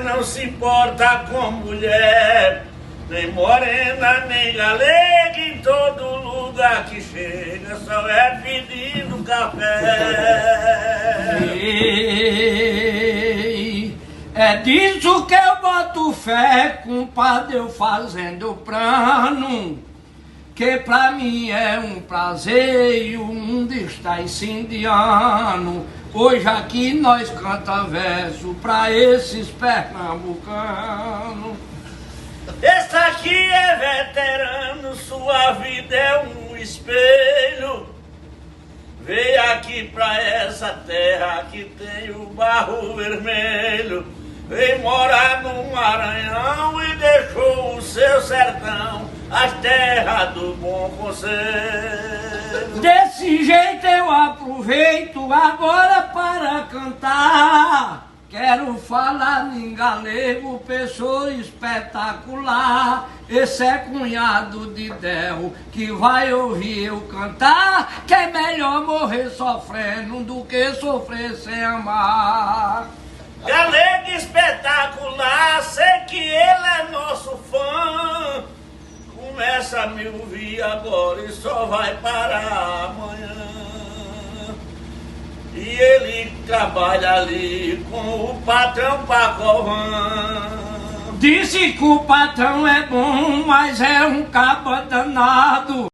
Não se importa com mulher, nem morena, nem galega, em todo lugar que chega só é pedindo café. Ei, é disso que eu boto fé, compadre, eu fazendo plano, que pra mim é um prazer e o mundo está incendiando. Hoje aqui nós canta verso pra esses pernambucanos. Esse aqui é veterano, sua vida é um espelho. Veio aqui pra essa terra que tem o barro vermelho. Veio morar no Maranhão e deixou o seu sertão, as terras do bom conselho. Desse jeito eu aproveito agora para cantar. Quero falar em galego, pessoa espetacular. Esse é cunhado de Del, que vai ouvir eu cantar. Que é melhor morrer sofrendo do que sofrer sem amar. Galego espetacular, sei que ele é nosso fã. Começa a me ouvir agora e só vai parar amanhã. E ele trabalha ali com o patrão Pacovan. Disse que o patrão é bom, mas é um caba danado.